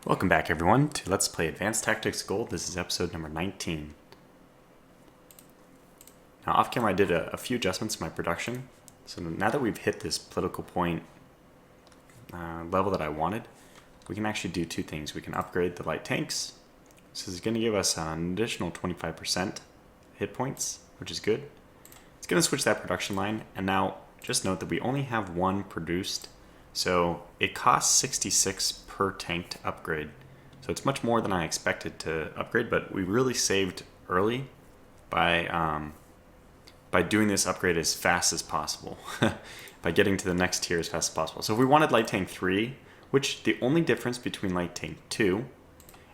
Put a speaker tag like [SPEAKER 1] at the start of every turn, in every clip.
[SPEAKER 1] Welcome back everyone to Let's Play Advanced Tactics Gold. This is episode number 19. Now off camera I did a few adjustments to my production. So now that we've hit this political point level that I wanted, we can actually do two things. We can upgrade the light tanks. This is going to give us an additional 25% hit points, which is good. It's going to switch that production line, and now just note that we only have one produced. So it costs 66 per tank to upgrade. So it's much more than I expected to upgrade, but we really saved early by doing this upgrade as fast as possible, by getting to the next tier as fast as possible. So if we wanted Light Tank 3, which the only difference between Light Tank 2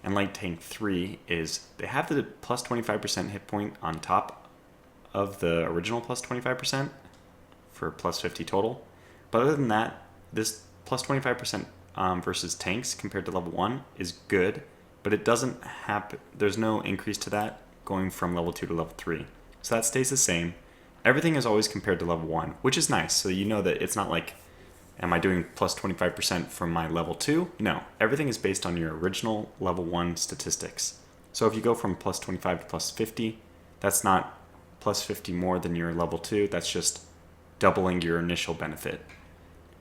[SPEAKER 1] and Light Tank 3 is they have the plus 25% hit point on top of the original plus 25% for plus 50 total. But other than that, this plus 25% versus tanks compared to level 1 is good, but it doesn't happen. There's no increase to that going from level 2 to level 3. So that stays the same. Everything is always compared to level 1, which is nice. So you know that it's not like, am I doing plus 25% from my level 2? No, everything is based on your original level 1 statistics. So if you go from plus 25 to plus 50, that's not plus 50 more than your level 2. That's just doubling your initial benefit.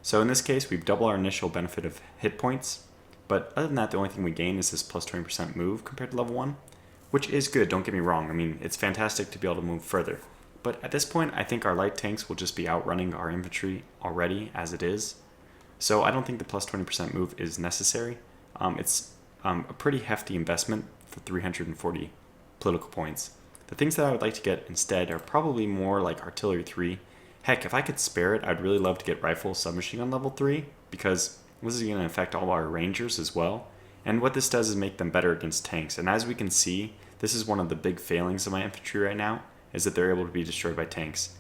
[SPEAKER 1] So in this case, we've doubled our initial benefit of hit points, but other than that, the only thing we gain is this plus 20% move compared to level 1, which is good, don't get me wrong. I mean, it's fantastic to be able to move further. But at this point, I think our light tanks will just be outrunning our infantry already as it is. So I don't think the plus 20% move is necessary. It's a pretty hefty investment for 340 political points. The things that I would like to get instead are probably more like Artillery 3. Heck, if I could spare it, I'd really love to get Rifle Submachine Gun level 3, because this is going to affect all our Rangers as well. And what this does is make them better against tanks. And as we can see, this is one of the big failings of my infantry right now, is that they're able to be destroyed by tanks.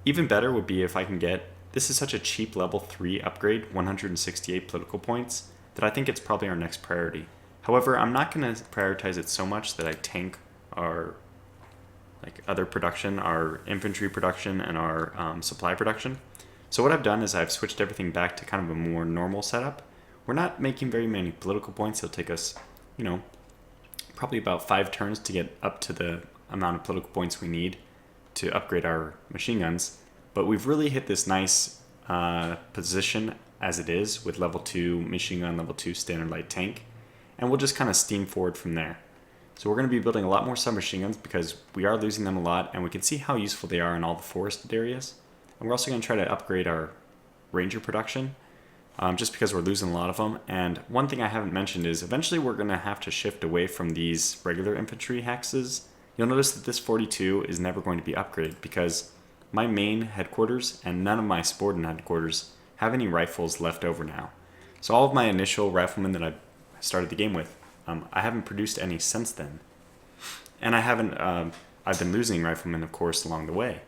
[SPEAKER 1] Even better would be if I can get, this is such a cheap level 3 upgrade, 168 political points, that I think it's probably our next priority. However, I'm not going to prioritize it so much that I tank our other production, our infantry production, and our supply production. So what I've done is I've switched everything back to kind of a more normal setup. We're not making very many political points. It'll take us, probably about 5 turns to get up to the amount of political points we need to upgrade our machine guns. But we've really hit this nice position as it is with level 2 machine gun, level 2 standard light tank. And we'll just kind of steam forward from there. So we're going to be building a lot more submachine guns because we are losing them a lot, and we can see how useful they are in all the forested areas. And we're also going to try to upgrade our ranger production just because we're losing a lot of them. And one thing I haven't mentioned is eventually we're going to have to shift away from these regular infantry hexes. You'll notice that this 42 is never going to be upgraded because my main headquarters and none of my subordinate headquarters have any rifles left over now. So all of my initial riflemen that I started the game with, I haven't produced any since then. And I haven't, I've been losing riflemen, of course, along the way.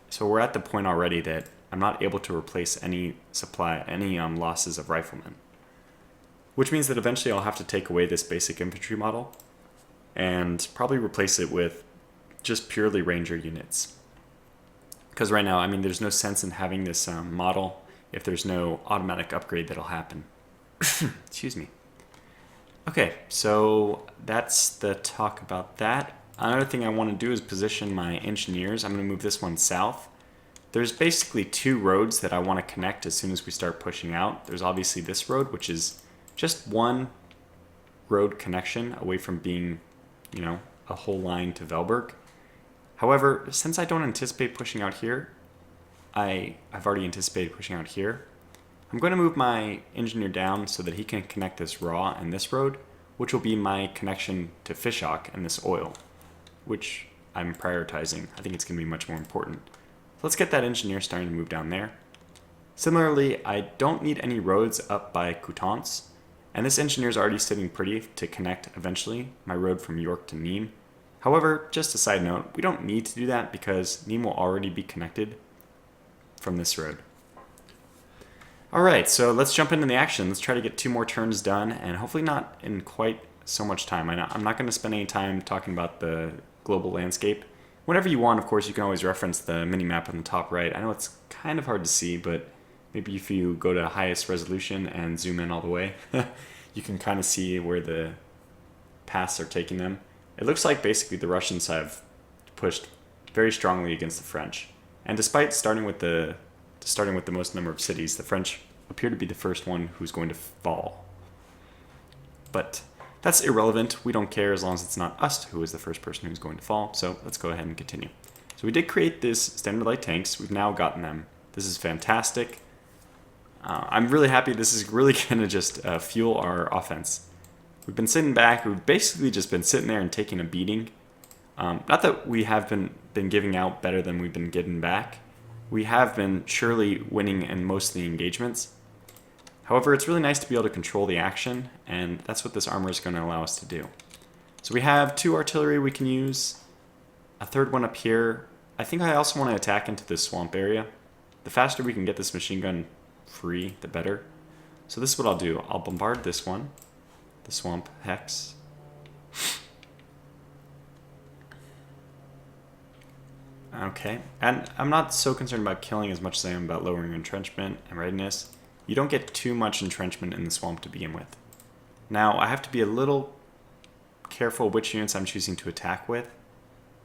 [SPEAKER 1] So we're at the point already that I'm not able to replace any losses of riflemen. Which means that eventually I'll have to take away this basic infantry model and probably replace it with just purely ranger units. Because right now, I mean, there's no sense in having this model if there's no automatic upgrade that'll happen. Excuse me. Okay, so that's the talk about that. Another thing I want to do is position my engineers. I'm going to move this one south. There's basically 2 roads that I want to connect as soon as we start pushing out. There's obviously this road, which is just one road connection away from being, a whole line to Velberg. However, since I don't anticipate pushing out here, I've already anticipated pushing out here. I'm going to move my engineer down so that he can connect this raw and this road, which will be my connection to Fishhawk and this oil, which I'm prioritizing. I think it's going to be much more important. Let's get that engineer starting to move down there. Similarly, I don't need any roads up by Coutances, and this engineer is already sitting pretty to connect eventually my road from York to Nîmes. However, just a side note, we don't need to do that because Nîmes will already be connected from this road. Alright, so let's jump into the action. Let's try to get 2 more turns done, and hopefully not in quite so much time. I'm not going to spend any time talking about the global landscape. Whenever you want, of course, you can always reference the mini-map on the top right. I know it's kind of hard to see, but maybe if you go to highest resolution and zoom in all the way, you can kind of see where the paths are taking them. It looks like basically the Russians have pushed very strongly against the French. And despite starting with the most number of cities, the French appear to be the first one who's going to fall. But that's irrelevant. We don't care as long as it's not us who is the first person who's going to fall. So let's go ahead and continue. So we did create this standard light tanks. We've now gotten them. This is fantastic. I'm really happy. This is really going to just fuel our offense. We've been sitting back. We've basically just been sitting there and taking a beating. Not that we have been giving out better than we've been getting back. We have been surely winning in most of the engagements. However, it's really nice to be able to control the action, and that's what this armor is going to allow us to do. So we have 2 artillery we can use, a 3rd one up here. I think I also want to attack into this swamp area. The faster we can get this machine gun free, the better. So this is what I'll do. I'll bombard this one, the swamp hex. Okay, and I'm not so concerned about killing as much as I am about lowering entrenchment and readiness. You don't get too much entrenchment in the swamp to begin with. Now, I have to be a little careful which units I'm choosing to attack with,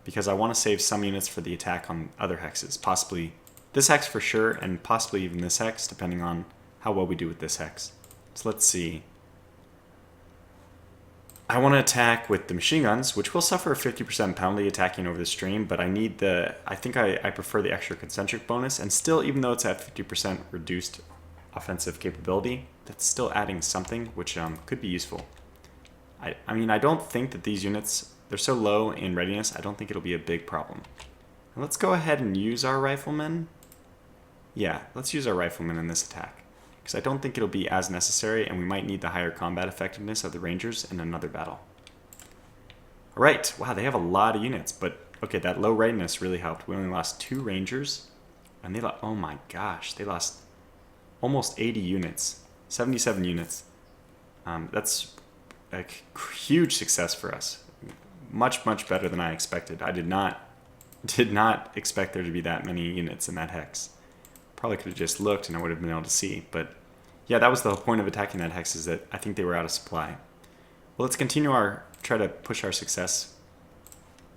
[SPEAKER 1] because I want to save some units for the attack on other hexes. Possibly this hex for sure, and possibly even this hex, depending on how well we do with this hex. So let's see. I want to attack with the machine guns, which will suffer a 50% penalty attacking over the stream, but I need I think I prefer the extra concentric bonus, and still, even though it's at 50% reduced offensive capability, that's still adding something, which could be useful. I mean, I don't think that these units, they're so low in readiness, I don't think it'll be a big problem. And let's go ahead and use our riflemen. Yeah, let's use our riflemen in this attack, because I don't think it'll be as necessary, and we might need the higher combat effectiveness of the Rangers in another battle. Alright, wow, they have a lot of units, but okay, that low readiness really helped. We only lost 2 Rangers, and they lost, oh my gosh, they lost almost 80 units, 77 units. That's a huge success for us. Much, much better than I expected. I did not expect there to be that many units in that hex. Probably could have just looked and I would have been able to see, but yeah, that was the whole point of attacking that hex, is that I think they were out of supply. Well, let's continue try to push our success.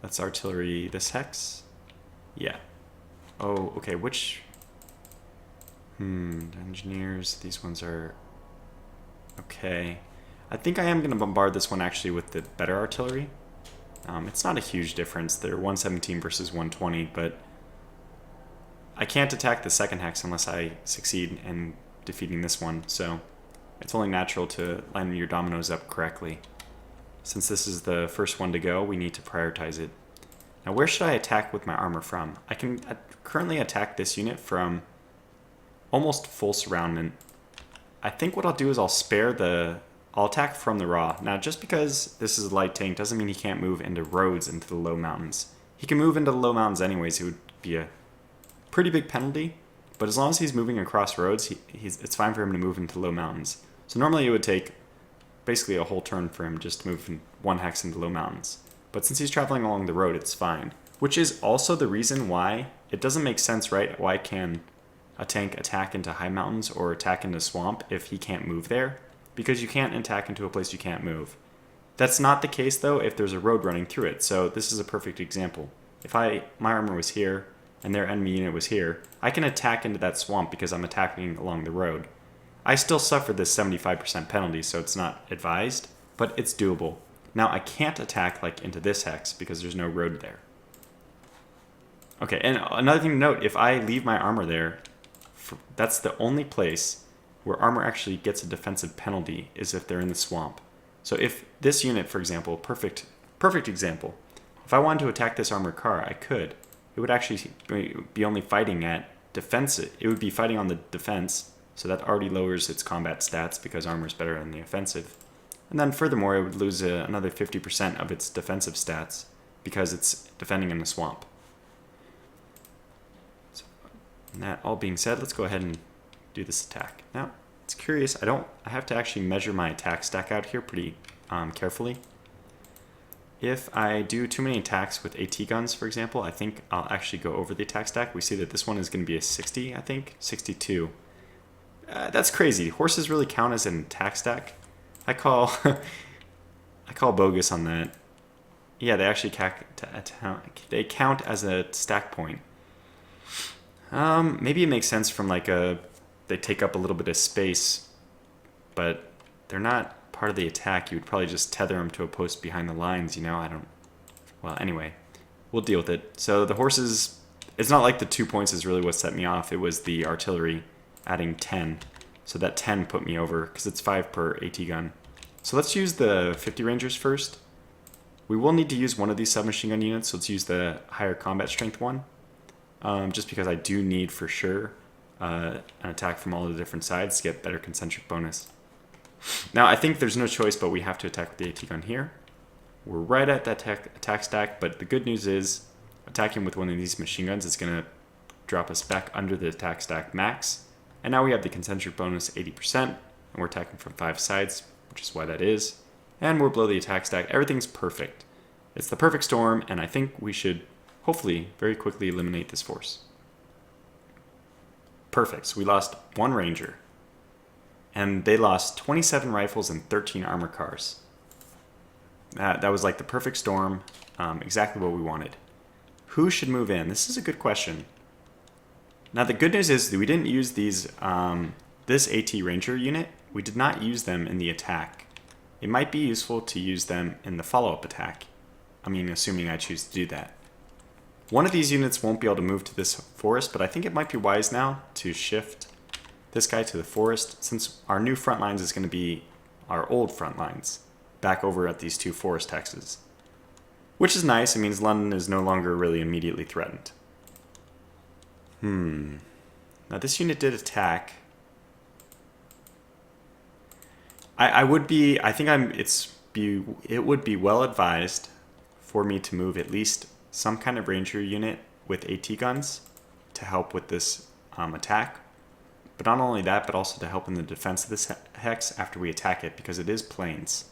[SPEAKER 1] That's artillery, this hex. Yeah. Oh, okay, engineers, these ones are okay. I think I am going to bombard this one actually with the better artillery. It's not a huge difference. They're 117 versus 120, but I can't attack the second hex unless I succeed in defeating this one, so it's only natural to line your dominoes up correctly. Since this is the first one to go, we need to prioritize it. Now, where should I attack with my armor from? I can currently attack this unit from almost full surroundment. I think what I'll do is I'll attack from the raw. Now, just because this is a light tank doesn't mean he can't move into roads into the low mountains. He can move into the low mountains anyways. It would be a pretty big penalty, but as long as he's moving across roads, it's fine for him to move into low mountains. So normally it would take basically a whole turn for him just to move from one hex into low mountains. But since he's traveling along the road, it's fine. Which is also the reason why it doesn't make sense, right? Why can a tank attack into high mountains or attack into swamp if he can't move there? Because you can't attack into a place you can't move. That's not the case though if there's a road running through it. So this is a perfect example. If my armor was here and their enemy unit was here, I can attack into that swamp because I'm attacking along the road. I still suffer this 75% penalty, so it's not advised, but it's doable. Now I can't attack like into this hex because there's no road there. Okay, and another thing to note, if I leave my armor there, that's the only place where armor actually gets a defensive penalty is if they're in the swamp. So if this unit, for example, perfect example, if I wanted to attack this armored car, I could. It would actually be only fighting at defense. It would be fighting on the defense, so that already lowers its combat stats because armor is better than the offensive. And then furthermore, it would lose another 50% of its defensive stats because it's defending in the swamp. So, and that all being said, let's go ahead and do this attack. Now, it's curious, I have to actually measure my attack stack out here pretty carefully. If I do too many attacks with AT guns, for example, I think I'll actually go over the attack stack. We see that this one is going to be a 60, I think, 62. That's crazy. Horses really count as an attack stack. I call I call bogus on that. Yeah, they actually count as a stack point. Maybe it makes sense from like they take up a little bit of space, but they're not part of the attack. You would probably just tether them to a post behind the lines, you know? Well, anyway, we'll deal with it. So the horses, it's not like the 2 points is really what set me off. It was the artillery adding 10. So that 10 put me over because it's 5 per AT gun. So let's use the 50 Rangers first. We will need to use one of these submachine gun units, so let's use the higher combat strength one. Just because I do need for sure an attack from all the different sides to get better concentric bonus. Now I think there's no choice, but we have to attack with the AT gun here. We're right at that attack stack, but the good news is attacking with one of these machine guns is going to drop us back under the attack stack max. And now we have the concentric bonus 80%, and we're attacking from 5 sides, which is why that is. And we're below the attack stack. Everything's perfect. It's the perfect storm, and I think we should hopefully very quickly eliminate this force. Perfect. So we lost 1 ranger. And they lost 27 rifles and 13 armor cars. That was like the perfect storm, exactly what we wanted. Who should move in? This is a good question. Now the good news is that we didn't use these, this AT Ranger unit, we did not use them in the attack. It might be useful to use them in the follow-up attack. I mean, assuming I choose to do that. One of these units won't be able to move to this forest, but I think it might be wise now to shift this guy to the forest, since our new front lines is going to be our old front lines, back over at these 2 forest hexes. Which is nice, it means London is no longer really immediately threatened. Now this unit did attack. It would be well advised for me to move at least some kind of ranger unit with AT guns to help with this attack. But not only that, but also to help in the defense of this hex after we attack it, because it is plains.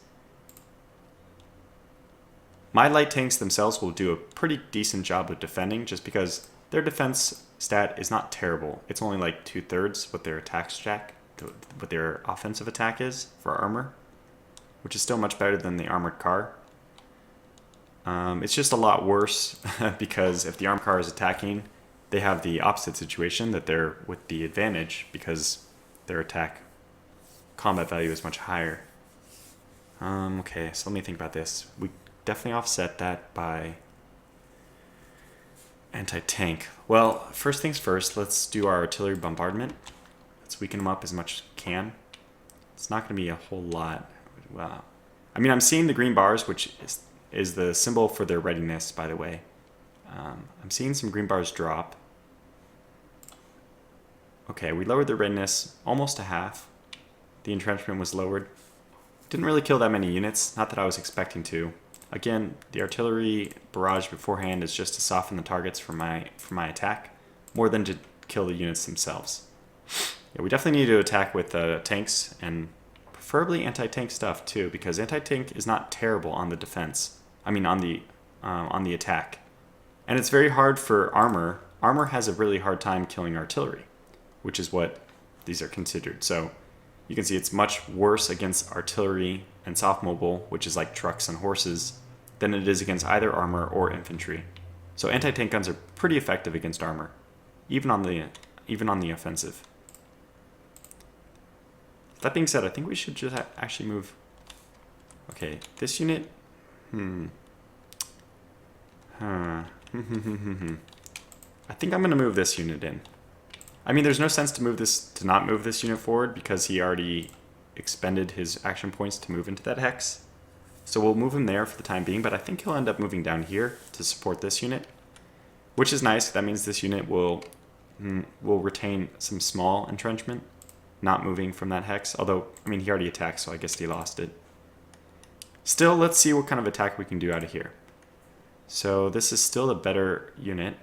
[SPEAKER 1] My light tanks themselves will do a pretty decent job of defending, just because their defense stat is not terrible. It's only like 2/3 what their attack stack, what their offensive attack is for armor, which is still much better than the armored car. It's just a lot worse because if the armored car is attacking, they have the opposite situation, that they're with the advantage because their attack combat value is much higher. Okay, so let me think about this. We definitely offset that by anti-tank. Well, first things first, let's do our artillery bombardment. Let's weaken them up as much as we can. It's not going to be a whole lot. Wow. I mean, I'm seeing the green bars, which is the symbol for their readiness, by the way. I'm seeing some green bars drop. Okay, we lowered the readiness almost to half. The entrenchment was lowered. Didn't really kill that many units, not that I was expecting to. Again, the artillery barrage beforehand is just to soften the targets for my attack, more than to kill the units themselves. Yeah, we definitely need to attack with tanks, and preferably anti-tank stuff too, because anti-tank is not terrible on the defense. I mean, on the attack, and it's very hard for armor. Armor has a really hard time killing artillery, which is what these are considered. So you can see it's much worse against artillery and soft mobile, which is like trucks and horses, than it is against either armor or infantry. So anti-tank guns are pretty effective against armor, even on the offensive. That being said, I think we should just actually move. Okay, this unit. I think I'm gonna move this unit in. I mean, there's no sense to not move this unit forward because he already expended his action points to move into that hex. So we'll move him there for the time being, but I think he'll end up moving down here to support this unit, which is nice. That means this unit will retain some small entrenchment, not moving from that hex. Although, I mean, he already attacked, so I guess he lost it. Still, let's see what kind of attack we can do out of here. So this is still a better unit.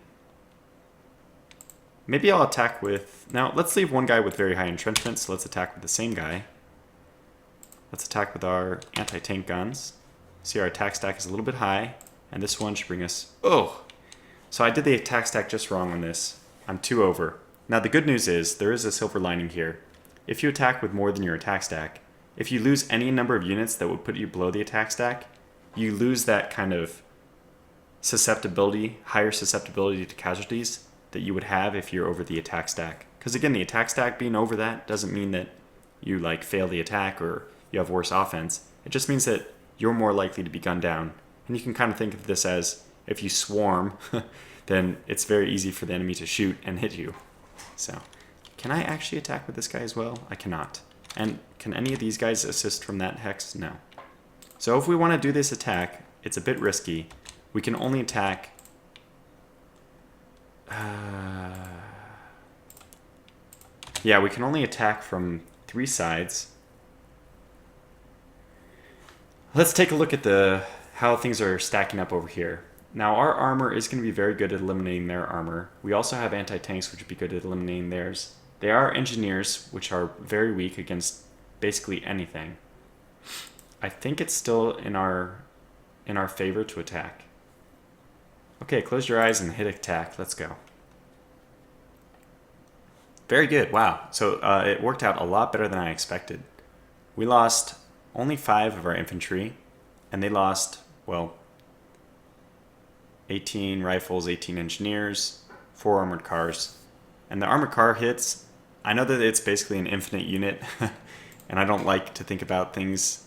[SPEAKER 1] Maybe I'll attack with... Now, let's leave one guy with very high entrenchment, so let's attack with the same guy. Let's attack with our anti-tank guns. See, our attack stack is a little bit high, and this one should bring us... Oh! So I did the attack stack just wrong on this. I'm 2 over. Now, the good news is, there is a silver lining here. If you attack with more than your attack stack, if you lose any number of units that would put you below the attack stack, you lose that kind of susceptibility, higher susceptibility to casualties that you would have if you're over the attack stack. Because again, the attack stack being over that doesn't mean that you like fail the attack or you have worse offense. It just means that you're more likely to be gunned down. And you can kind of think of this as if you swarm, then it's very easy for the enemy to shoot and hit you. So, can I actually attack with this guy as well? I cannot. And can any of these guys assist from that hex? No. So if we want to do this attack, it's a bit risky. We can only attack... yeah, we can only attack from 3 sides. Let's take a look at how things are stacking up over here. Now our armor is going to be very good at eliminating their armor. We also have anti-tanks, which would be good at eliminating theirs. They are engineers, which are very weak against basically anything. I think it's still in our favor to attack. Okay, close your eyes and hit attack. Let's go. Very good. Wow. So it worked out a lot better than I expected. We lost only 5 of our infantry, and they lost, well, 18 rifles, 18 engineers, 4 armored cars. And the armored car hits, I know that it's basically an infinite unit, and I don't like to think about things.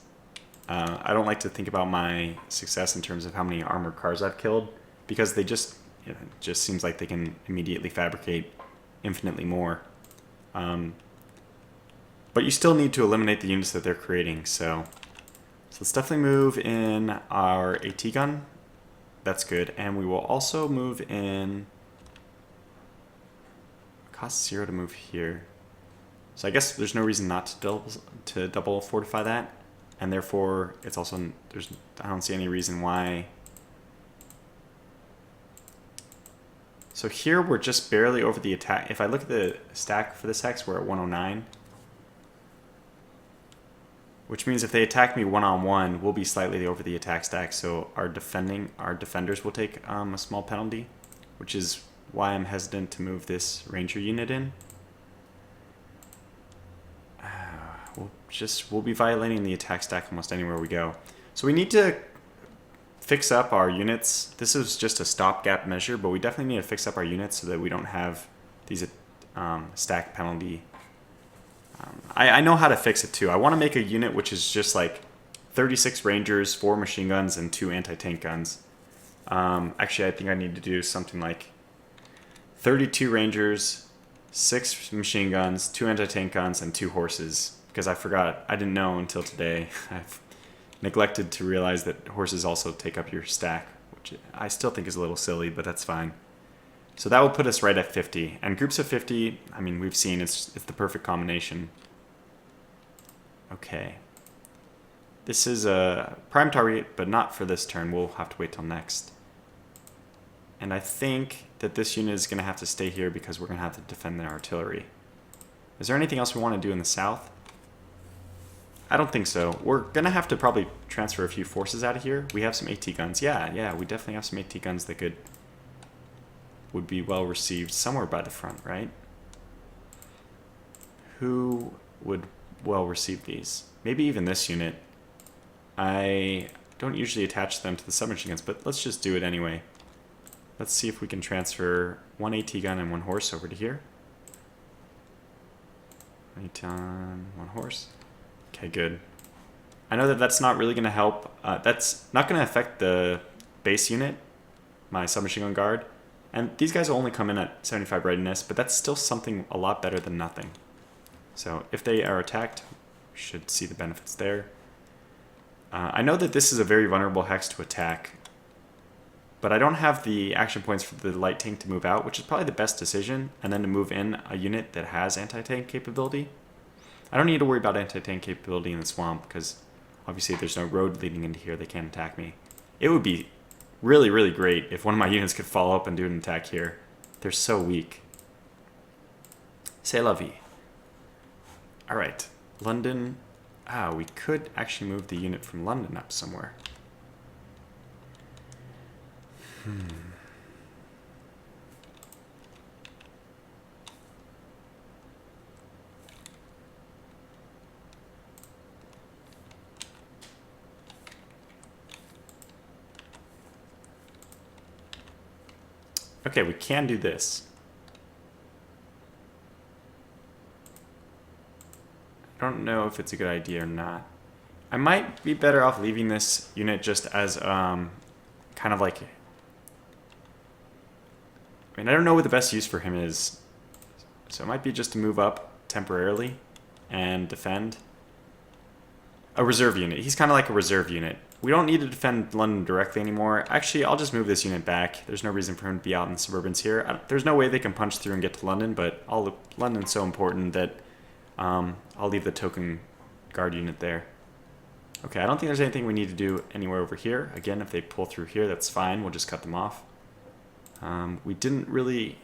[SPEAKER 1] I don't like to think about my success in terms of how many armored cars I've killed, because they just, it just seems like they can immediately fabricate infinitely more. But you still need to eliminate the units that they're creating, so let's definitely move in our AT gun. That's good, and we will also move in... Cost 0 to move here. So I guess there's no reason not to double fortify that, and therefore it's also I don't see any reason why. So here we're just barely over the attack. If I look at the stack for this hex, we're at 109, which means if they attack me one-on-one, we'll be slightly over the attack stack. So our defenders will take a small penalty, which is why I'm hesitant to move this ranger unit in. We'll be violating the attack stack almost anywhere we go. So we need to fix up our units. This is just a stopgap measure, but we definitely need to fix up our units so that we don't have these stack penalty. I know how to fix it too. I want to make a unit which is just like 36 rangers, 4 machine guns, and 2 anti-tank guns. Actually, I think I need to do something like 32 rangers, 6 machine guns, 2 anti-tank guns, and 2 horses. Because I forgot, I didn't know until today. I've neglected to realize that horses also take up your stack, which I still think is a little silly, but that's fine. So that will put us right at 50. And groups of 50, I mean, we've seen it's the perfect combination. Okay. This is a prime target, but not for this turn. We'll have to wait till next. And I think that this unit is going to have to stay here because we're going to have to defend the artillery. Is there anything else we want to do in the south? I don't think so. We're going to have to probably transfer a few forces out of here. We have some AT guns. Yeah, we definitely have some AT guns that would be well received somewhere by the front, right? Who would well receive these? Maybe even this unit. I don't usually attach them to the submachine guns, but let's just do it anyway. Let's see if we can transfer 1 AT gun and 1 horse over to here. 1 AT on 1 horse. Okay, good. I know that that's not really going to help. That's not going to affect the base unit, my submachine gun guard. And these guys will only come in at 75 readiness, but that's still something a lot better than nothing. So if they are attacked, we should see the benefits there. I know that this is a very vulnerable hex to attack, but I don't have the action points for the light tank to move out, which is probably the best decision, and then to move in a unit that has anti-tank capability. I don't need to worry about anti-tank capability in the swamp, because obviously there's no road leading into here, they can't attack me. It would be really, really great if one of my units could follow up and do an attack here. They're so weak. C'est la vie. Alright, London. We could actually move the unit from London up somewhere. Okay, we can do this. I don't know if it's a good idea or not. I might be better off leaving this unit just as kind of like... I mean, I don't know what the best use for him is. So it might be just to move up temporarily and defend. A reserve unit. He's kind of like a reserve unit. We don't need to defend London directly anymore. Actually, I'll just move this unit back. There's no reason for him to be out in the suburbans here. There's no way they can punch through and get to London, but London's so important that I'll leave the token guard unit there. Okay, I don't think there's anything we need to do anywhere over here. Again, if they pull through here, that's fine. We'll just cut them off. We didn't really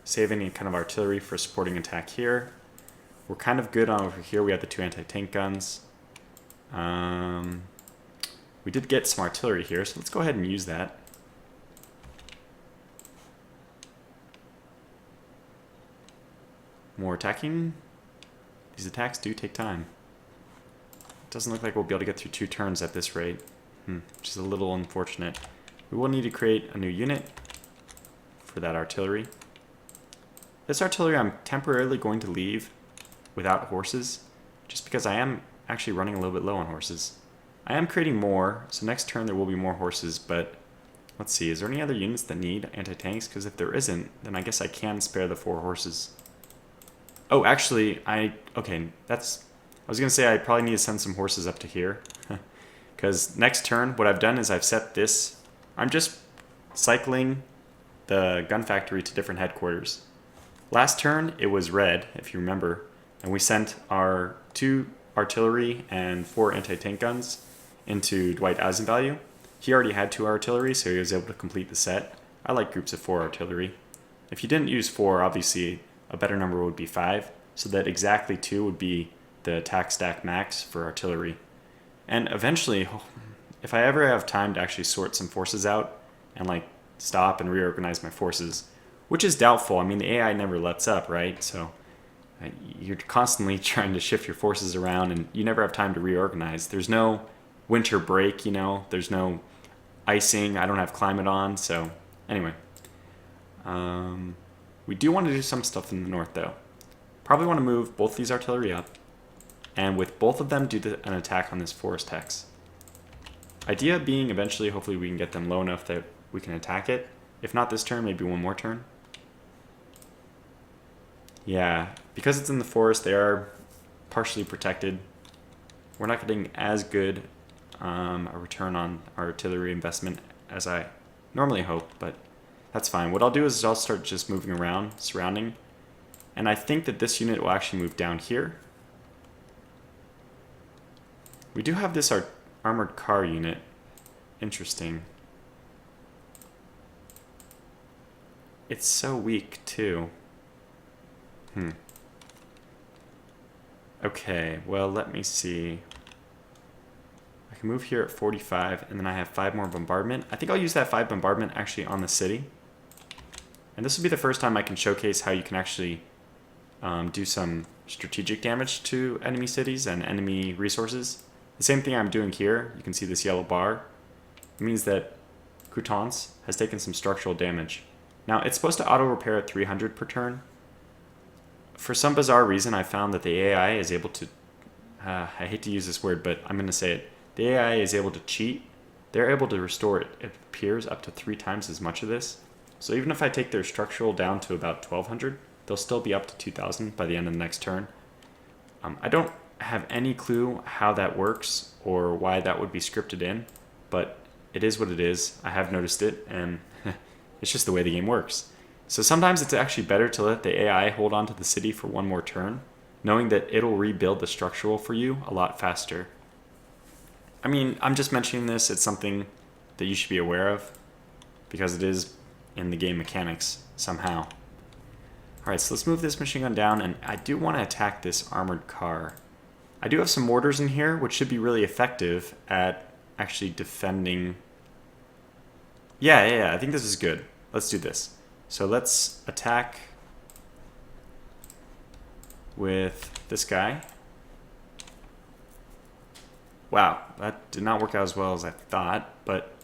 [SPEAKER 1] save any kind of artillery for supporting attack here. We're kind of good on over here. We have the 2 anti-tank guns. We did get some artillery here, so let's go ahead and use that. More attacking. These attacks do take time. It doesn't look like we'll be able to get through 2 turns at this rate, which is a little unfortunate. We will need to create a new unit for that artillery. This artillery I'm temporarily going to leave without horses, just because I am actually running a little bit low on horses. I am creating more, so next turn there will be more horses, but let's see, is there any other units that need anti-tanks? Because if there isn't, then I guess I can spare the 4 horses. Oh, actually, I was going to say I probably need to send some horses up to here. Because next turn, what I've done is I've set this. I'm just cycling the gun factory to different headquarters. Last turn, it was red, if you remember, and we sent our 2 artillery and 4 anti-tank guns into Dwight Eisenvalue. He already had 2 artillery, so he was able to complete the set. I like groups of 4 artillery. If you didn't use 4, obviously a better number would be 5, so that exactly 2 would be the attack stack max for artillery. And eventually, if I ever have time to actually sort some forces out and like stop and reorganize my forces, which is doubtful. I mean, the AI never lets up, right? So you're constantly trying to shift your forces around and you never have time to reorganize. There's no winter break, you know, there's no icing. I don't have climate on. So anyway, we do want to do some stuff in the north though. Probably want to move both these artillery up and with both of them do an attack on this forest hex. Idea being eventually, hopefully we can get them low enough that we can attack it. If not this turn, maybe one more turn. Yeah, because it's in the forest, they are partially protected. We're not getting as good a return on our artillery investment as I normally hope, but that's fine. What I'll do is I'll start just moving around, surrounding, and I think that this unit will actually move down here. We do have this armored car unit. Interesting. It's so weak, too. Okay, well, let me see. I can move here at 45, and then I have 5 more bombardment. I think I'll use that 5 bombardment actually on the city. And this will be the first time I can showcase how you can actually do some strategic damage to enemy cities and enemy resources. The same thing I'm doing here. You can see this yellow bar. It means that Coutances has taken some structural damage. Now, it's supposed to auto-repair at 300 per turn. For some bizarre reason, I found that the AI is able to... I hate to use this word, but I'm going to say it. The AI is able to cheat. They're able to restore it. It appears up to 3 times as much of this. So even if I take their structural down to about 1200, they'll still be up to 2000 by the end of the next turn. I don't have any clue how that works or why that would be scripted in, but it is what it is. I have noticed it, and it's just the way the game works. So sometimes it's actually better to let the AI hold on to the city for one more turn, knowing that it'll rebuild the structural for you a lot faster. I mean, I'm just mentioning this. It's something that you should be aware of because it is in the game mechanics somehow. All right, so let's move this machine gun down, and I do want to attack this armored car. I do have some mortars in here, which should be really effective at actually defending. Yeah, I think this is good. Let's do this. So let's attack with this guy. Wow, that did not work out as well as I thought, but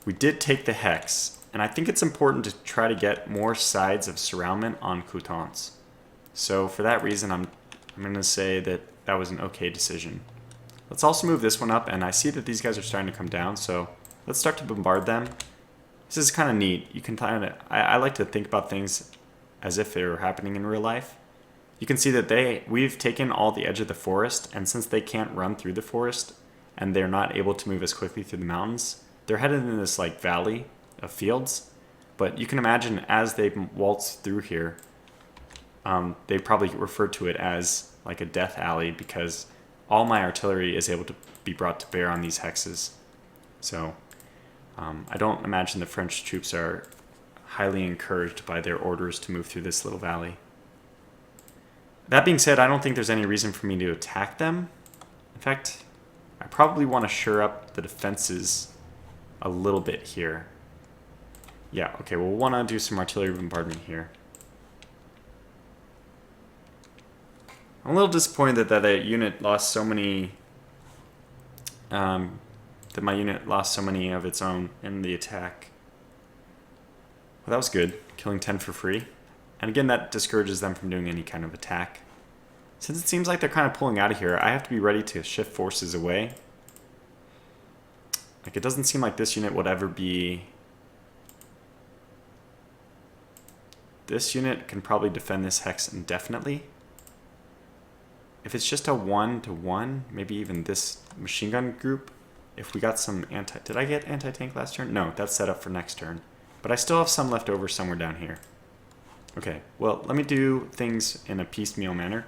[SPEAKER 1] we did take the hex. And I think it's important to try to get more sides of surroundment on Coutances. So for that reason, I'm going to say that that was an okay decision. Let's also move this one up, and I see that these guys are starting to come down, so let's start to bombard them. This is kind of neat. You can kind of, I like to think about things as if they were happening in real life. You can see that we've taken all the edge of the forest, and since they can't run through the forest, and they're not able to move as quickly through the mountains, they're headed in this like valley of fields. But you can imagine as they waltz through here, they probably refer to it as like a death alley because all my artillery is able to be brought to bear on these hexes. So I don't imagine the French troops are highly encouraged by their orders to move through this little valley. That being said, I don't think there's any reason for me to attack them. In fact, I probably want to shore up the defenses a little bit here. Yeah, okay, we'll want to do some artillery bombardment here. I'm a little disappointed that that unit lost so many, that my unit lost so many of its own in the attack. Well, that was good, killing 10 for free. And again, that discourages them from doing any kind of attack. Since it seems like they're kind of pulling out of here, I have to be ready to shift forces away. Like, it doesn't seem like this unit would ever be... This unit can probably defend this hex indefinitely. If it's just a 1-to-1, maybe even this machine gun group, if we got some anti... Did I get anti-tank last turn? No, that's set up for next turn. But I still have some left over somewhere down here. Okay, well, let me do things in a piecemeal manner.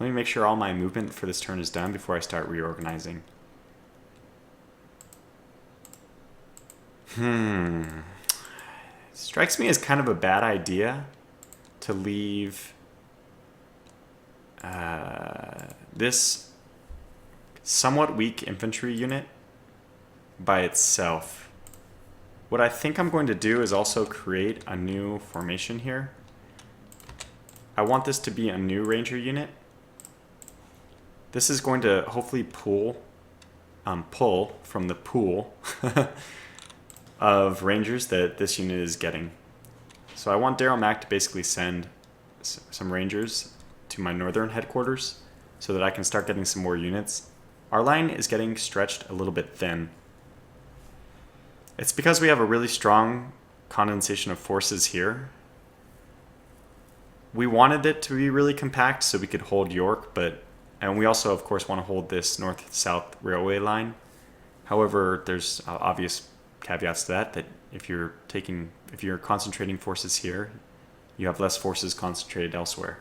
[SPEAKER 1] Let me make sure all my movement for this turn is done before I start reorganizing. Strikes me as kind of a bad idea to leave this somewhat weak infantry unit by itself. What I think I'm going to do is also create a new formation here. I want this to be a new ranger unit. This is going to hopefully pull from the pool of rangers that this unit is getting. So I want Daryl Mack to basically send some rangers to my northern headquarters so that I can start getting some more units. Our line is getting stretched a little bit thin. It's because we have a really strong condensation of forces here. We wanted it to be really compact so we could hold York, and we also, of course, want to hold this north-south railway line. However, there's obvious caveats to that if you're concentrating forces here, you have less forces concentrated elsewhere.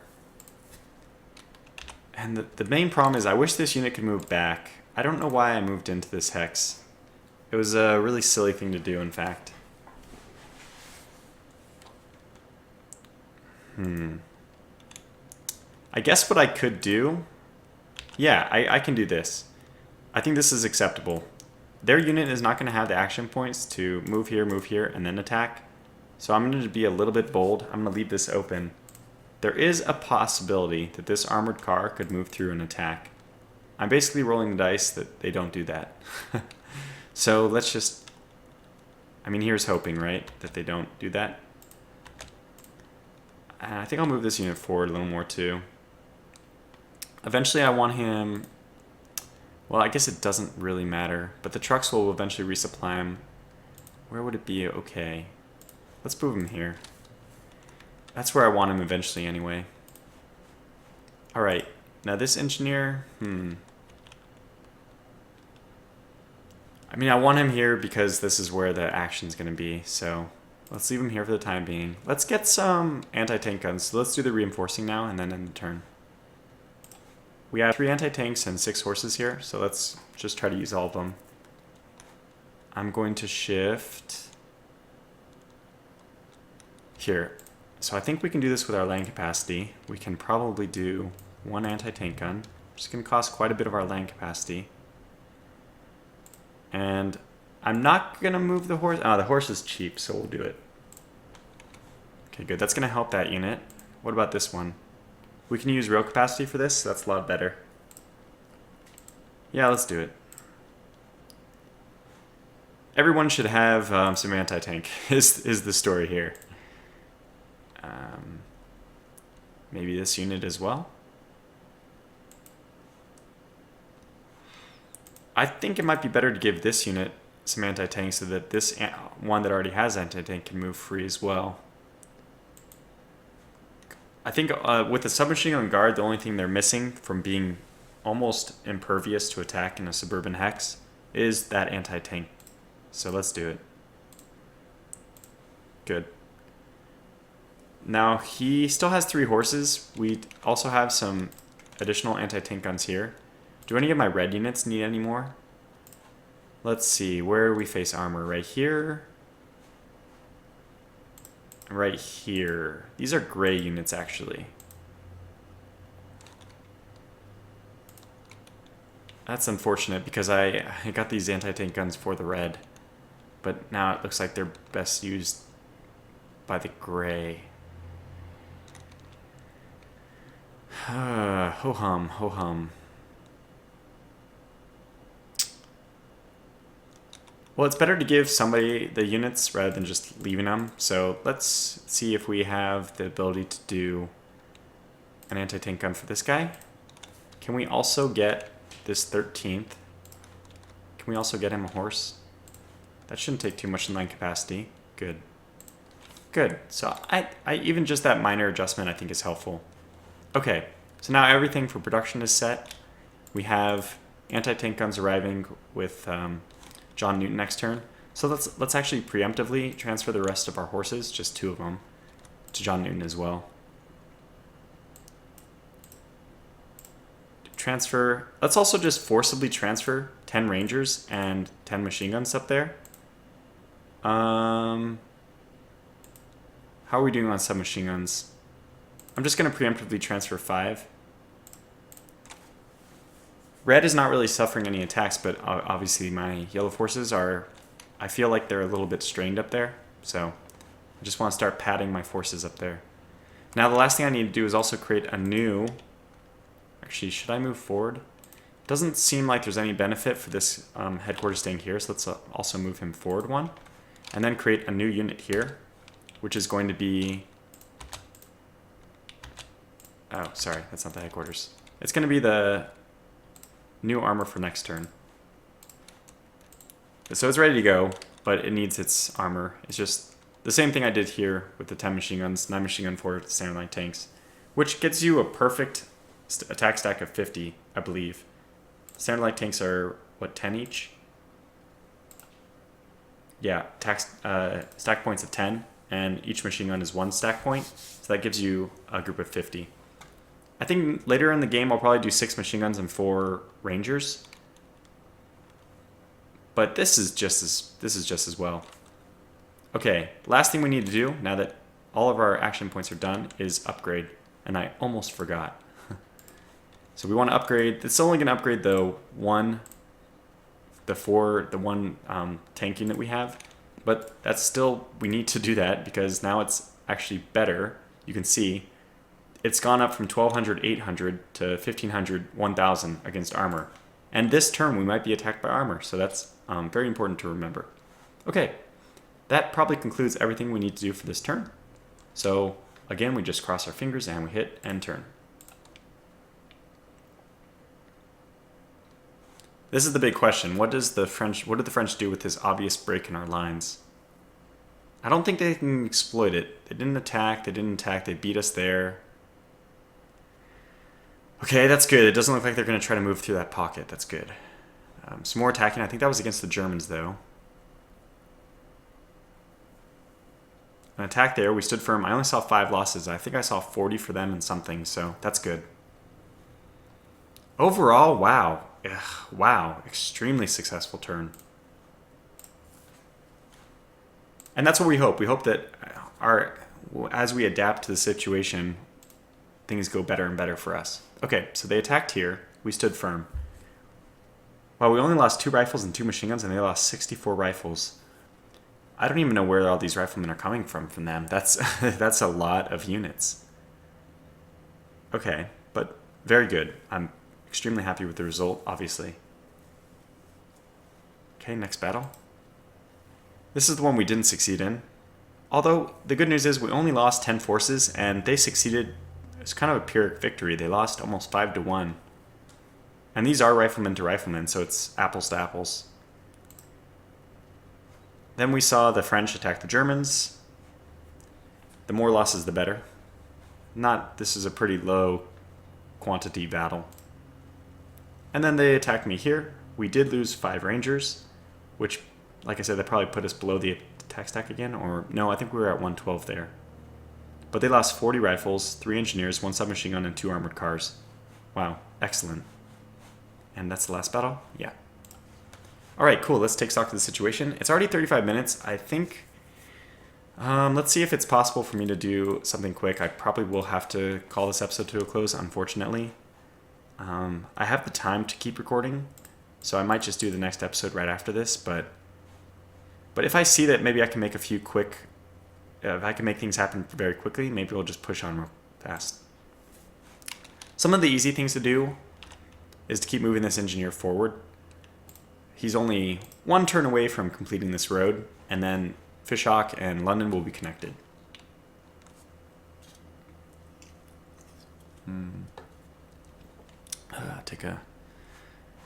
[SPEAKER 1] And the main problem is I wish this unit could move back. I don't know why I moved into this hex. It was a really silly thing to do, in fact. I guess what I could do... Yeah, I can do this. I think this is acceptable. Their unit is not going to have the action points to move here, and then attack. So I'm going to be a little bit bold. I'm going to leave this open. There is a possibility that this armored car could move through and attack. I'm basically rolling the dice that they don't do that. So let's just... I mean, here's hoping, right? That they don't do that. And I think I'll move this unit forward a little more, too. Eventually, I want him... Well, I guess it doesn't really matter. But the trucks will eventually resupply him. Where would it be okay? Let's move him here. That's where I want him eventually, anyway. Alright. Now, this engineer... I mean, I want him here because this is where the action's going to be, so let's leave him here for the time being. Let's get some anti-tank guns. So let's do the reinforcing now and then end the turn. We have 3 anti-tanks and 6 horses here, so let's just try to use all of them. I'm going to shift here. So I think we can do this with our land capacity. We can probably do 1 anti-tank gun, which is going to cost quite a bit of our land capacity. And I'm not going to move the horse. The horse is cheap, so we'll do it. Okay, good. That's going to help that unit. What about this one? We can use rail capacity for this, so that's a lot better. Yeah, let's do it. everyone should have some anti-tank is the story here. Maybe this unit as well. I think it might be better to give this unit some anti-tank so that this one that already has anti-tank can move free as well. I think with the submachine gun guard, the only thing they're missing from being almost impervious to attack in a suburban hex is that anti-tank. So let's do it. Good. Now he still has 3 horses. We also have some additional anti-tank guns here. Do any of my red units need any more? Let's see, where we face armor? Right here. Right here. These are gray units actually. That's unfortunate because I got these anti-tank guns for the red. But now it looks like they're best used by the gray. Ho-hum, ho-hum. Well, it's better to give somebody the units rather than just leaving them. So let's see if we have the ability to do an anti-tank gun for this guy. Can we also get this 13th? Can we also get him a horse? That shouldn't take too much in line capacity. Good. Good. So I even just that minor adjustment I think is helpful. Okay, so now everything for production is set. We have anti-tank guns arriving with John Newton next turn. So let's actually preemptively transfer the rest of our horses, just 2 of them, to John Newton as well. Transfer. Let's also just forcibly transfer 10 Rangers and 10 machine guns up there. How are we doing on submachine guns? I'm just going to preemptively transfer 5. Red is not really suffering any attacks, but obviously my yellow forces are, I feel like they're a little bit strained up there. So I just want to start padding my forces up there. Now the last thing I need to do is also create a new, actually should I move forward? Doesn't seem like there's any benefit for this headquarters staying here, so let's also move him forward 1. And then create a new unit here, which is going to be, oh, sorry, that's not the headquarters. It's going to be the new armor for next turn. So it's ready to go, but it needs its armor. It's just the same thing I did here with the 10 machine guns, 9 machine gun for standard line tanks, which gets you a perfect attack stack of 50, I believe. Standard line tanks are, what, 10 each? Yeah, stack points of 10, and each machine gun is 1 stack point, so that gives you a group of 50. I think later in the game I'll probably do 6 machine guns and 4 rangers, but this is just as well. Okay, last thing we need to do now that all of our action points are done is upgrade, and I almost forgot. So we want to upgrade. It's only going to upgrade the one tank unit we have, but that's still, we need to do that because now it's actually better. You can see it's gone up from 1200 800 to 1500 1000 against armor, and this turn we might be attacked by armor, so that's very important to remember. Okay, that probably concludes everything we need to do for this turn. So again, we just cross our fingers and we hit end turn. This is the big question. What did the French do with this obvious break in our lines? I don't think they can exploit it. They didn't attack, they beat us there. Okay, that's good. It doesn't look like they're going to try to move through that pocket. That's good. Some more attacking. I think that was against the Germans, though. An attack there. We stood firm. I only saw 5 losses. I think I saw 40 for them and something, so that's good. Overall, wow. Ugh, wow. Extremely successful turn. And that's what we hope. We hope that as we adapt to the situation, things go better and better for us. Okay, so they attacked here. We stood firm. Well, we only lost 2 rifles and 2 machine guns, and they lost 64 rifles. I don't even know where all these riflemen are coming from them. That's that's a lot of units. Okay, but very good. I'm extremely happy with the result, obviously. Okay, next battle. This is the one we didn't succeed in. Although, the good news is we only lost 10 forces, and they succeeded. It's kind of a Pyrrhic victory. They lost almost 5-1. And these are riflemen to riflemen, so it's apples to apples. Then we saw the French attack the Germans. The more losses, the better. This is a pretty low quantity battle. And then they attacked me here. We did lose 5 Rangers, which, like I said, that probably put us below the attack stack again. Or, no, I think we were at 112 there. But they lost 40 rifles, 3 engineers, 1 submachine gun, and 2 armored cars. Wow, excellent. And that's the last battle? Yeah. Alright, cool. Let's take stock of the situation. It's already 35 minutes. I think... let's see if it's possible for me to do something quick. I probably will have to call this episode to a close, unfortunately. I have the time to keep recording, so I might just do the next episode right after this, but if I see that maybe I can make a few quick... if I can make things happen very quickly, maybe we'll just push on real fast. Some of the easy things to do is to keep moving this engineer forward. He's only 1 turn away from completing this road, and then Fishhawk and London will be connected.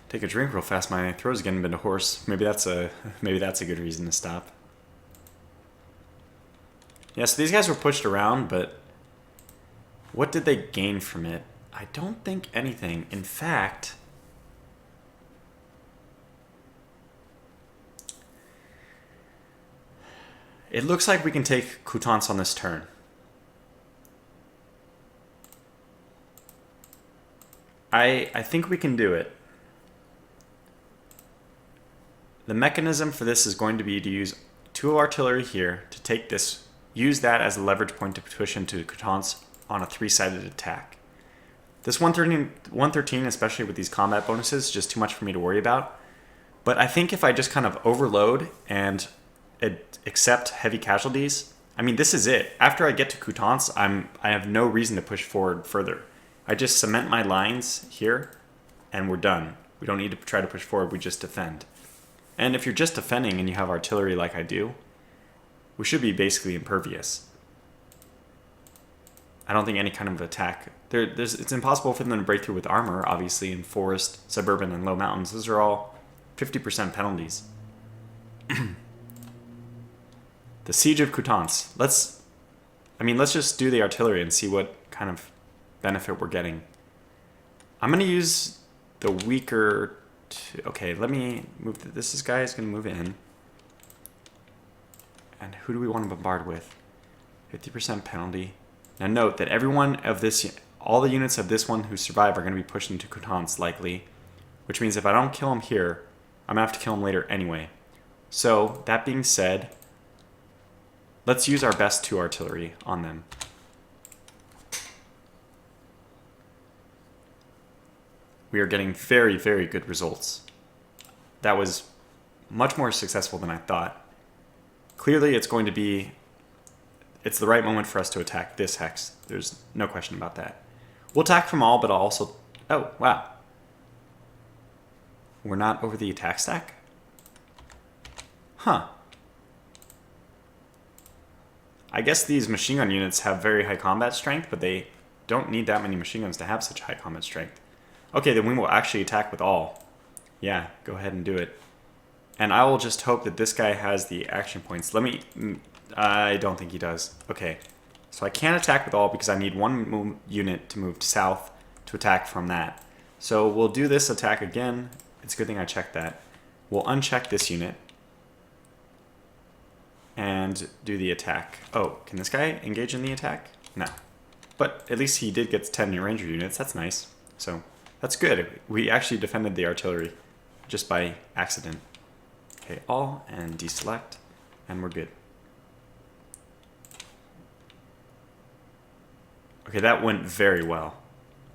[SPEAKER 1] Take a drink real fast. My throat's getting a bit hoarse. Maybe that's a good reason to stop. Yeah, so these guys were pushed around, but what did they gain from it? I don't think anything. In fact, it looks like we can take Coutances on this turn. I think we can do it. The mechanism for this is going to be to use 2 artillery here to take this, use that as a leverage point to push into Coutances on a 3-sided attack. This 113, especially with these combat bonuses, is just too much for me to worry about. But I think if I just kind of overload and accept heavy casualties, I mean, this is it. After I get to Coutances, I have no reason to push forward further. I just cement my lines here, and we're done. We don't need to try to push forward, we just defend. And if you're just defending and you have artillery like I do, we should be basically impervious. I don't think any kind of attack... it's impossible for them to break through with armor, obviously, in forest, suburban, and low mountains. Those are all 50% penalties. The Siege of Coutances. Let's just do the artillery and see what kind of benefit we're getting. I'm going to use the weaker... Okay, let me move... This guy is going to move in. And who do we want to bombard with? 50% penalty. Now note that all the units of this one who survive are going to be pushed into Coutances likely, which means if I don't kill him here, I'm going to have to kill him later anyway. So, that being said, let's use our best 2 artillery on them. We are getting very, very good results. That was much more successful than I thought. Clearly, it's the right moment for us to attack this hex. There's no question about that. We'll attack from all, but I'll also... Oh, wow. We're not over the attack stack? Huh. I guess these machine gun units have very high combat strength, but they don't need that many machine guns to have such high combat strength. Okay, then we will actually attack with all. Yeah, go ahead and do it. And I will just hope that this guy has the action points. I don't think he does. Okay, so I can't attack with all because I need 1 unit to move south to attack from that. So we'll do this attack again. It's a good thing I checked that. We'll uncheck this unit and do the attack. Oh, can this guy engage in the attack? No. But at least he did get 10 ranger units. That's nice. So that's good. We actually defended the artillery just by accident. Okay, all and deselect, and we're good. Okay, that went very well.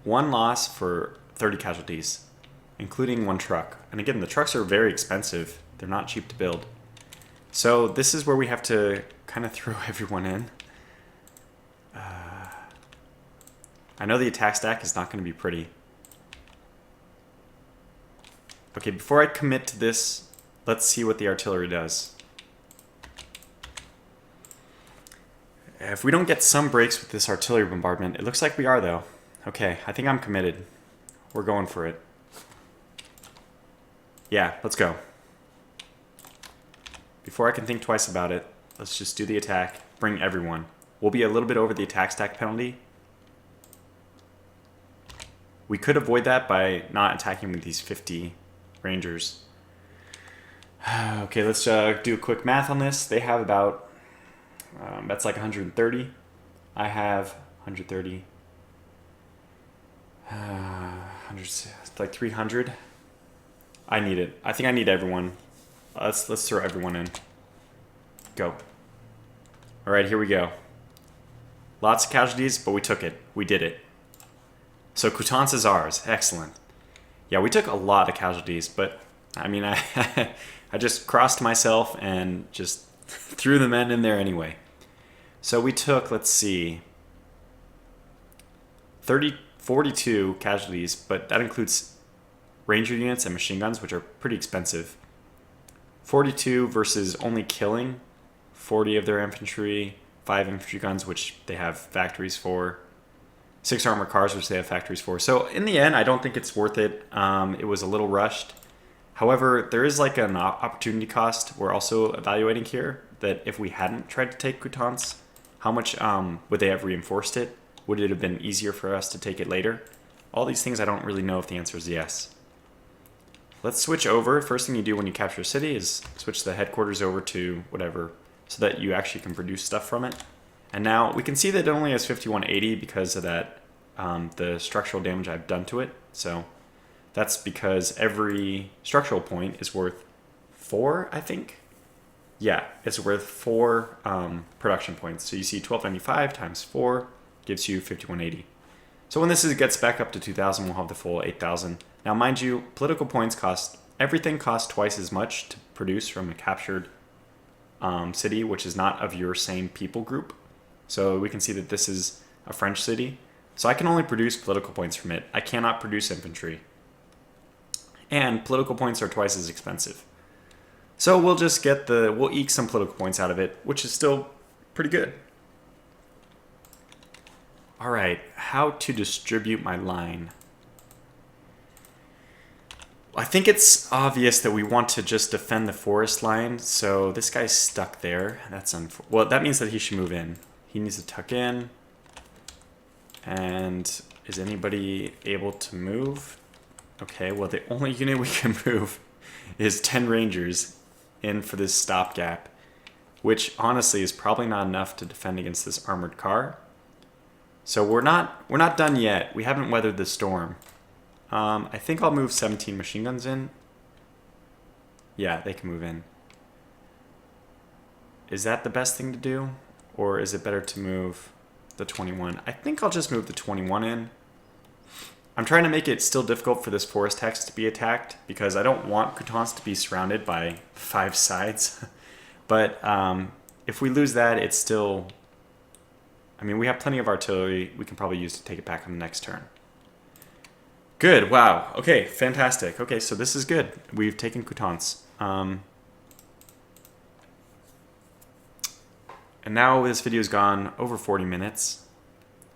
[SPEAKER 1] 1 loss for 30 casualties, including 1 truck. And again, the trucks are very expensive. They're not cheap to build. So this is where we have to kind of throw everyone in. I know the attack stack is not going to be pretty. Okay, before I commit to this, let's see what the artillery does. If we don't get some breaks with this artillery bombardment, it looks like we are though. Okay, I think I'm committed. We're going for it. Yeah, let's go. Before I can think twice about it, let's just do the attack. Bring everyone. We'll be a little bit over the attack stack penalty. We could avoid that by not attacking with these 50 Rangers. Okay, let's do a quick math on this. They have about, that's like 130. I have 130. 100, like 300. I need it. I think I need everyone. Let's throw everyone in. Go. All right, here we go. Lots of casualties, but we took it. We did it. So Coutances is ours. Excellent. Yeah, we took a lot of casualties, but I mean, I just crossed myself and just threw the men in there anyway. So we took, let's see, 42 casualties, but that includes ranger units and machine guns, which are pretty expensive. 42 versus only killing 40 of their infantry, 5 infantry guns, which they have factories for, 6 armored cars, which they have factories for. So in the end, I don't think it's worth it. It was a little rushed. However, there is like an opportunity cost we're also evaluating here, that if we hadn't tried to take Coutances, how much would they have reinforced it? Would it have been easier for us to take it later? All these things I don't really know if the answer is yes. Let's switch over. First thing you do when you capture a city is switch the headquarters over to whatever, so that you actually can produce stuff from it. And now we can see that it only has 5180 because of that, the structural damage I've done to it. So that's because every structural point is worth 4, I think. Yeah, it's worth 4 production points. So you see 1295 times 4 gives you 5180. So when this gets back up to 2000, we'll have the full 8000. Now, mind you, political points everything costs twice as much to produce from a captured city, which is not of your same people group. So we can see that this is a French city. So I can only produce political points from it. I cannot produce infantry. And political points are twice as expensive. So we'll just we'll eke some political points out of it, which is still pretty good. All right, how to distribute my line. I think it's obvious that we want to just defend the forest line. So this guy's stuck there. That's well, that means that he should move in. He needs to tuck in. And is anybody able to move? Okay, well, the only unit we can move is 10 Rangers in for this stopgap, which honestly is probably not enough to defend against this armored car. So we're not done yet. We haven't weathered the storm. I think I'll move 17 machine guns in. Yeah, they can move in. Is that the best thing to do? Or is it better to move the 21? I think I'll just move the 21 in. I'm trying to make it still difficult for this forest hex to be attacked because I don't want Coutances to be surrounded by 5 sides. But if we lose that, it's still... I mean, we have plenty of artillery we can probably use to take it back on the next turn. Good, wow. Okay, fantastic. Okay, so this is good. We've taken Coutances. And now this video's gone over 40 minutes.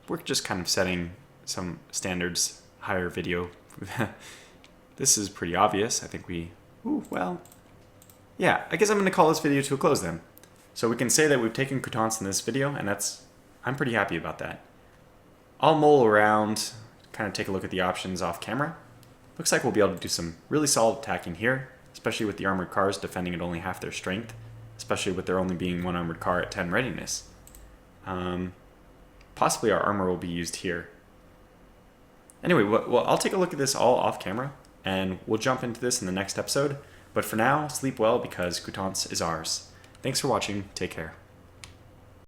[SPEAKER 1] We're just kind of setting some standards, higher video. This is pretty obvious. I think well, yeah, I guess I'm going to call this video to a close then. So we can say that we've taken Coutances in this video, and I'm pretty happy about that. I'll mull around, kind of take a look at the options off camera. Looks like we'll be able to do some really solid attacking here, especially with the armored cars defending at only half their strength, especially with there only being 1 armored car at 10 readiness. Possibly our armor will be used here. Anyway, well, I'll take a look at this all off camera, and we'll jump into this in the next episode. But for now, sleep well because Coutances is ours. Thanks for watching. Take care.